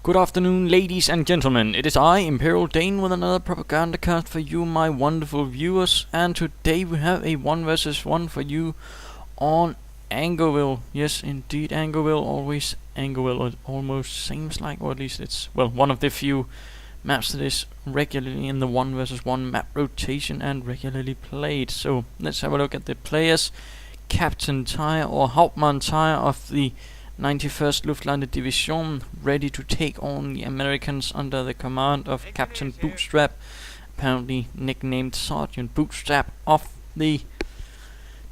Good afternoon, ladies and gentlemen. It is I, Imperial Dane, with another Propagandacast for you, my wonderful viewers. And today we have a 1 versus 1 for you on Angoville. Yes, indeed, Angoville. Always Angoville. It almost seems like, or at least it's, well, one of the few maps that is regularly in the 1 versus 1 map rotation and regularly played. So let's have a look at the players. Captaintyre or Hauptmann-Tyre of the 91st Luftlande Division, ready to take on the Americans under the command of Captain Bootstrap, apparently nicknamed Sergeant Bootstrap, of the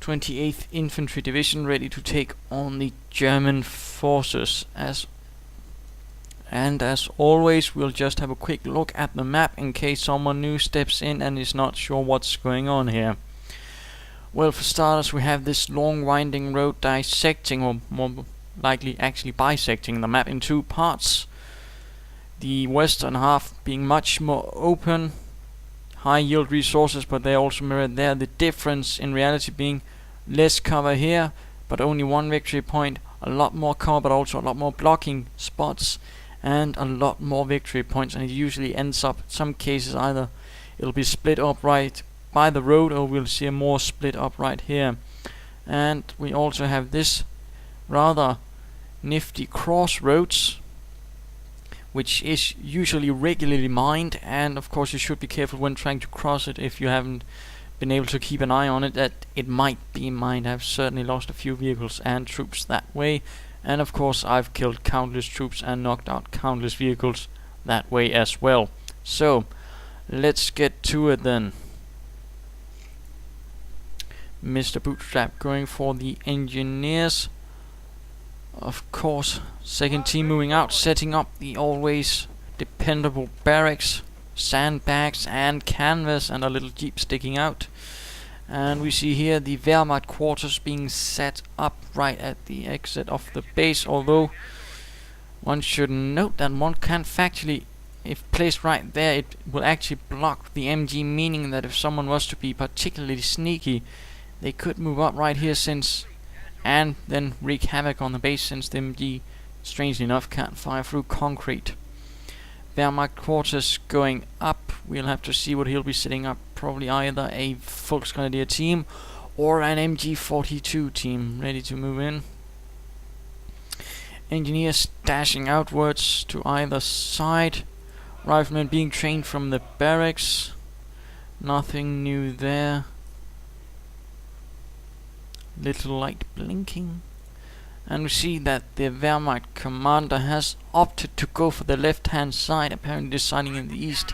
28th Infantry Division, ready to take on the German forces. As always, we'll just have a quick look at the map in case someone new steps in and is not sure what's going on here. Well, for starters, we have this long winding road dissecting, or more likely actually bisecting, the map in two parts. The western half being much more open, high yield resources, but they also mirrored there. The difference in reality being less cover here, but only one victory point, a lot more cover, but also a lot more blocking spots, and a lot more victory points. And it usually ends up, in some cases, either it'll be split up right by the road, or we'll see a more split up right here. And we also have this rather nifty crossroads, which is usually regularly mined, and of course you should be careful when trying to cross it if you haven't been able to keep an eye on it, that it might be mined. I've certainly lost a few vehicles and troops that way, and of course I've killed countless troops and knocked out countless vehicles that way as well. So let's get to it then. Mr. Bootstrap going for the engineers. Of course, second team moving out, setting up the always dependable barracks, sandbags and canvas, and a little jeep sticking out. And we see here the Wehrmacht quarters being set up right at the exit of the base, although one should note that one can't factually, if placed right there, it will actually block the MG, meaning that if someone was to be particularly sneaky, they could move up right here and then wreak havoc on the base, since the MG, strangely enough, can't fire through concrete. Wehrmacht quarters going up. We'll have to see what he'll be setting up. Probably either a Volksgrenadier team or an MG42 team ready to move in. Engineers dashing outwards to either side. Riflemen being trained from the barracks. Nothing new there. Little light blinking, and we see that the Wehrmacht commander has opted to go for the left hand side, apparently deciding in the east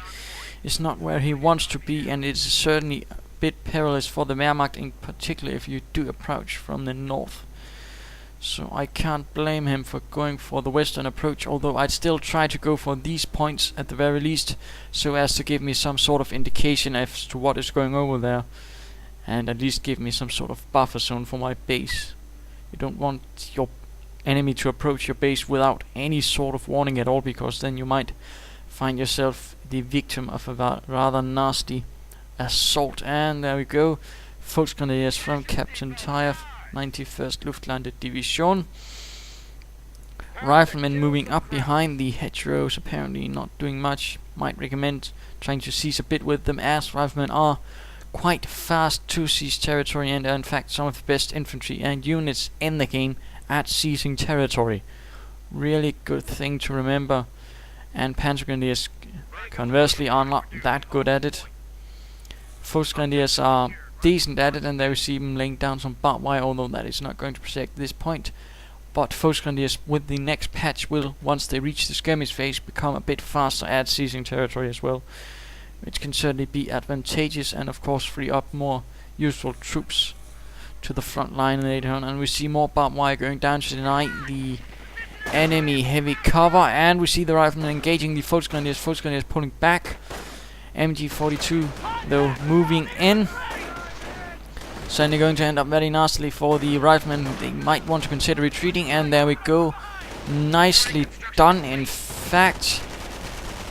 is not where he wants to be, and it's certainly a bit perilous for the Wehrmacht, in particular if you do approach from the north. So I can't blame him for going for the western approach, although I'd still try to go for these points at the very least, so as to give me some sort of indication as to what is going over there, and at least give me some sort of buffer zone for my base. You don't want your enemy to approach your base without any sort of warning at all, because then you might find yourself the victim of a rather nasty assault. And there we go, Volksgrenadiers from Captaintyre, 91st Luftlande Division. Riflemen moving up behind the hedgerows, apparently not doing much. Might recommend trying to seize a bit with them, as riflemen are quite fast to seize territory, and are in fact some of the best infantry and units in the game at seizing territory. Really good thing to remember. And Panzergrenadiers conversely are not that good at it. Volksgrenadiers are decent at it, and there we see them laying down some barbed wire, although that is not going to protect this point. But Volksgrenadiers with the next patch will, once they reach the skirmish phase, become a bit faster at seizing territory as well, which can certainly be advantageous, and of course free up more useful troops to the front line later on. And we see more barbed wire going down to deny the enemy heavy cover, and we see the riflemen engaging the Volksgrenadiers. Volksgrenadiers pulling back. MG42 though moving in. Certainly going to end up very nastily for the riflemen. They might want to consider retreating, and there we go. Nicely done, in fact.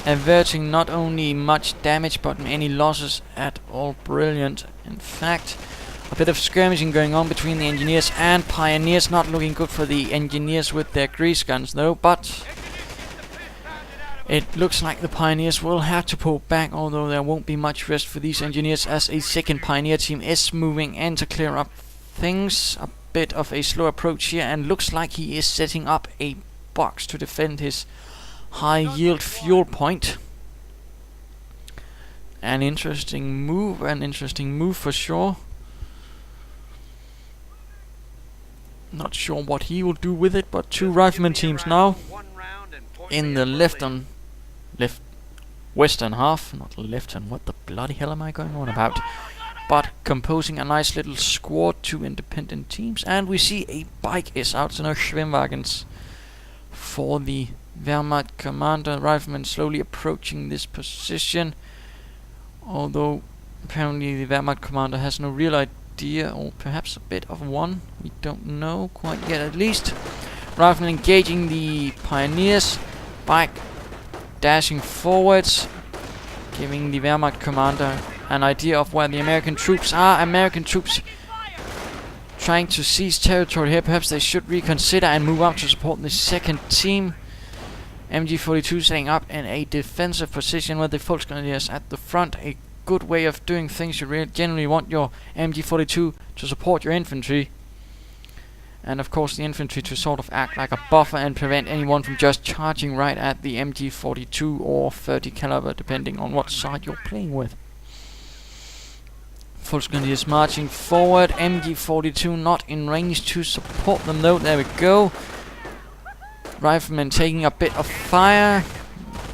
Averting not only much damage but any losses at all. Brilliant. In fact, a bit of skirmishing going on between the engineers and pioneers. Not looking good for the engineers with their grease guns though, but It looks like the Pioneers will have to pull back, although there won't be much rest for these engineers as a second Pioneer team is moving in to clear up things. A bit of a slow approach here, and looks like he is setting up a box to defend his high yield fuel point. An interesting move for sure. Not sure what he will do with it, but two rifleman teams now in the western half, not left-hand, what the bloody hell am I going on about? But composing a nice little squad, two independent teams, and we see a bike is out, so no Schwimmwagens for the Wehrmacht commander. Riflemen slowly approaching this position, although apparently the Wehrmacht commander has no real idea, or perhaps a bit of one, we don't know quite yet at least. Riflemen engaging the Pioneers, bike dashing forwards, giving the Wehrmacht commander an idea of where the American troops are. American troops trying to seize territory here. Perhaps they should reconsider and move out to support the second team. MG42 setting up in a defensive position with the Volksgrenadiers at the front. A good way of doing things. You generally want your MG42 to support your infantry, and of course the infantry to sort of act like a buffer and prevent anyone from just charging right at the MG42 or 30 caliber, depending on what side you're playing with. Volksgrenadiers marching forward. MG42 not in range to support them though. There we go. Riflemen taking a bit of fire.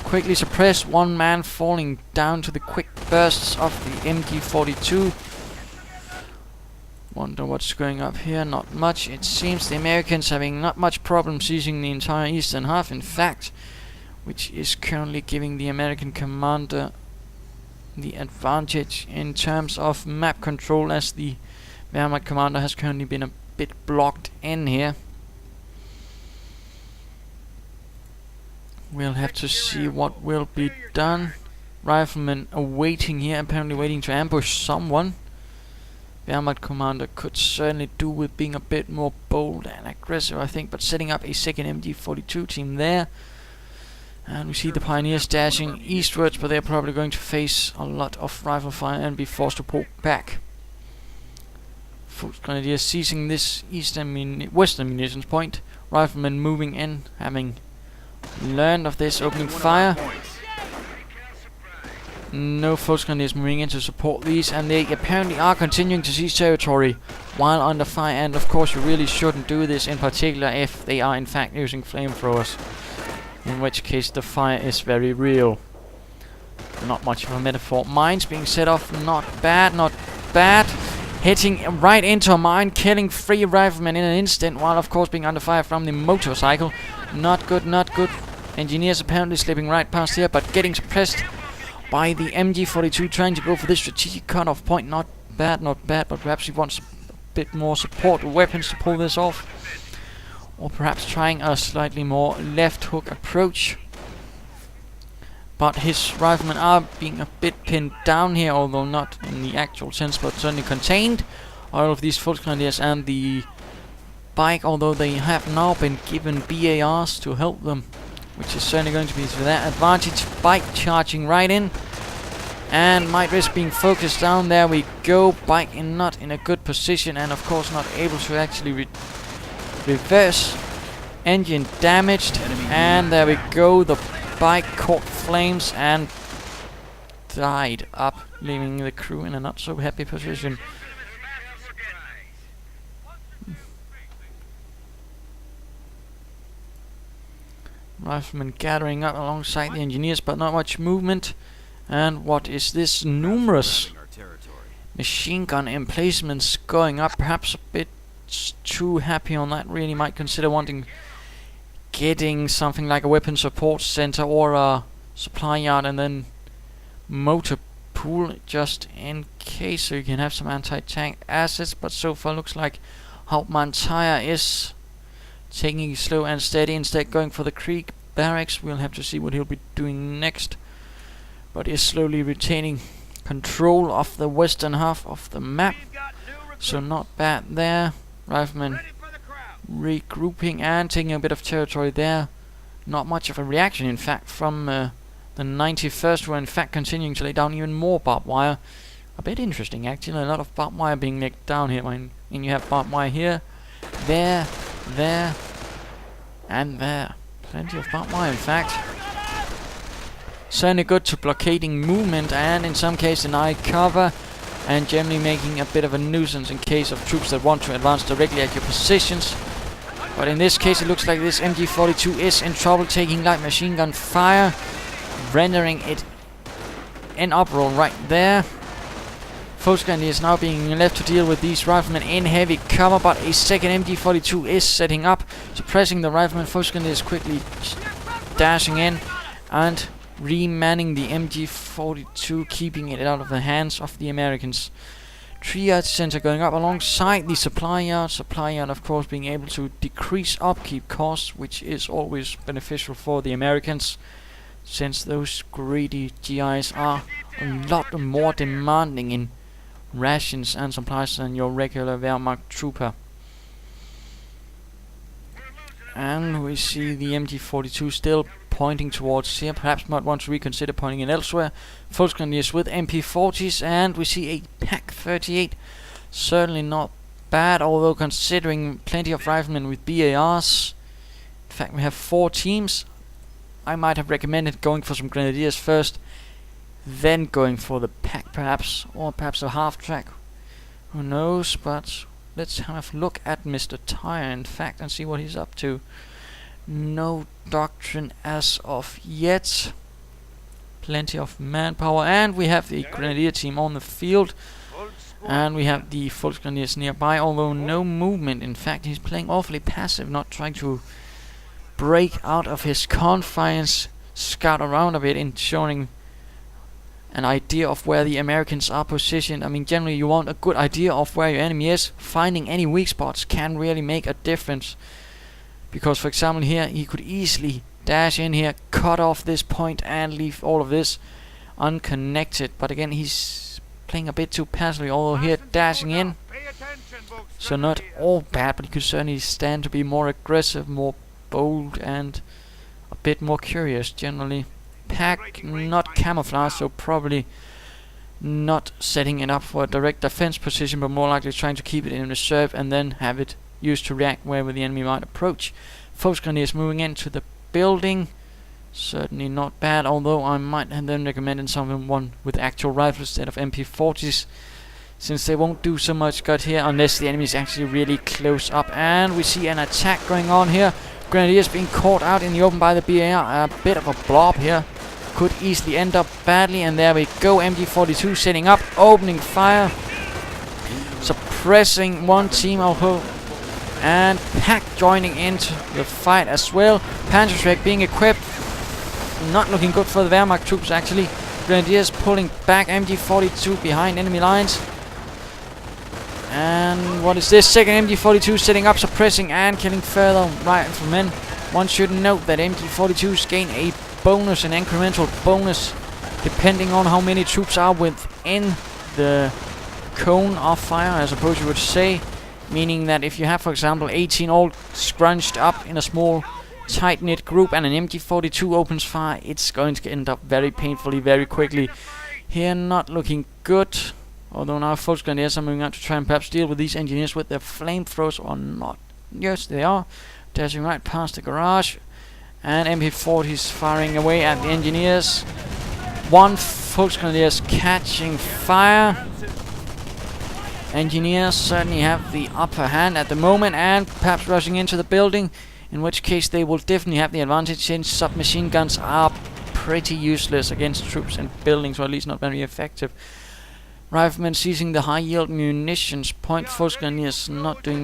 Quickly suppressed. One man falling down to the quick bursts of the MG42. Wonder what's going up here. Not much. It seems the Americans having not much problem seizing the entire eastern half, in fact, which is currently giving the American commander the advantage in terms of map control, as the Wehrmacht commander has currently been a bit blocked in here. We'll have to see what will be done. Riflemen awaiting here, apparently waiting to ambush someone. Wehrmacht commander could certainly do with being a bit more bold and aggressive, I think, but setting up a second MG42 team there. And we see the Pioneers dashing eastwards, but they're probably going to face a lot of rifle fire and be forced to pull back. Volksgrenadiers seizing this western munitions point. Riflemen moving in, having learned of this, opening fire. No Volksgrenadiers moving in to support these, and they apparently are continuing to seize territory while under fire. And of course you really shouldn't do this, in particular if they are in fact using flamethrowers, in which case the fire is very real. Not much of a metaphor. Mines being set off, not bad, not bad. Hitting right into a mine, killing 3 riflemen in an instant, while of course being under fire from the motorcycle. Not good, not good. Engineers apparently slipping right past here, but getting suppressed by the MG42, trying to go for this strategic cut-off point. Not bad, but perhaps he wants a bit more support weapons to pull this off. Or perhaps trying a slightly more left hook approach. But his riflemen are being a bit pinned down here, although not in the actual sense, but certainly contained. All of these Volksgrenadiers and the bike, although they have now been given BARs to help them, which is certainly going to be to their advantage. Bike charging right in, and might risk being focused down. There we go. Bike not in a good position, and of course not able to actually reverse. Engine damaged, and there we go. The bike caught flames and died up, leaving the crew in a not so happy position. Riflemen gathering up alongside the engineers, but not much movement. And what is this? Numerous machine gun emplacements going up. Perhaps a bit too happy on that. Really might consider getting something like a weapon support center or a supply yard, and then motor pool just in case, so you can have some anti-tank assets. But so far looks like Captaintyre is taking it slow and steady, instead going for the Creek barracks. We'll have to see what he'll be doing next, but is slowly retaining control of the western half of the map, so not bad there. Riflemen regrouping and taking a bit of territory there. not much of a reaction, in fact, from the 91st, who are in fact continuing to lay down even more barbed wire. A bit interesting, actually. A lot of barbed wire being laid down here. And you have barbed wire here, there, and there. Plenty of barbed wire, in fact. Certainly good to blockading movement, and in some cases deny cover, and generally making a bit of a nuisance in case of troops that want to advance directly at your positions. But in this case, it looks like this MG42 is in trouble, taking light machine gun fire, rendering it inoperable right there. Volkskrone is now being left to deal with these riflemen in heavy cover, but a second MG42 is setting up, suppressing the riflemen. Volkskrone is quickly dashing in and remanning the MG42, keeping it out of the hands of the Americans. Triage center going up alongside the supply yard. Supply yard, of course, being able to decrease upkeep costs, which is always beneficial for the Americans, since those greedy GIs are a lot more demanding in rations and supplies than your regular Wehrmacht trooper. And we see the MG42 still pointing towards here. Perhaps might want to reconsider pointing it elsewhere. Volkskrone is with MP40s, and we see a Pak 38. Certainly not bad, although considering plenty of riflemen with BARs. In fact, we have 4 teams. I might have recommended going for some grenadiers first, then going for the Pak perhaps, or perhaps a half-track. Who knows, but let's have a look at Mr. Tyre, in fact, and see what he's up to. No doctrine as of yet. Plenty of manpower, and we have the grenadier team on the field, and we have the Volksgrenadiers nearby, although no movement. In fact, he's playing awfully passive, not trying to break out of his confines, scout around a bit, in showing an idea of where the Americans are positioned. I mean, generally you want a good idea of where your enemy is. Finding any weak spots can really make a difference, because for example here he could easily dash in here, cut off this point and leave all of this unconnected, but again he's playing a bit too passively, although here dashing in, so not all bad, but he could certainly stand to be more aggressive, more bold, and a bit more curious generally. Pak not camouflage, so probably not setting it up for a direct defense position, but more likely trying to keep it in reserve and then have it used to react wherever the enemy might approach. Volksgrenadiers moving into the building, certainly not bad, although I might have then recommended someone with actual rifles instead of MP40s, since they won't do so much good here unless the enemy is actually really close up. And we see an attack going on here. Grenadiers being caught out in the open by the BAR. A bit of a blob here. Could easily end up badly, and there we go. MG42 setting up, opening fire, suppressing one team of hope, and Pak joining into the fight as well. Panzerschreck being equipped, not looking good for the Wehrmacht troops actually. Grenadiers pulling back, MG42 behind enemy lines. And what is this? Second MG42 setting up, suppressing and killing further riflemen. One should note that MG42s gain a bonus, an incremental bonus, depending on how many troops are within the cone of fire, I suppose you would say. Meaning that if you have, for example, 18 all scrunched up in a small tight-knit group and an MG42 opens fire, it's going to end up very painfully, very quickly. Here not looking good, although now Volksgrenadiers are moving out to try and perhaps deal with these engineers with their flamethrowers or not. Yes, they are. Dashing right past the garage, and MP40s firing away at the engineers. One Volksgrenadiers catching fire. Engineers certainly have the upper hand at the moment, and perhaps rushing into the building, in which case they will definitely have the advantage, since submachine guns are pretty useless against troops and buildings, or at least not very effective. Riflemen seizing the high yield munitions point. Volksgrenadiers not doing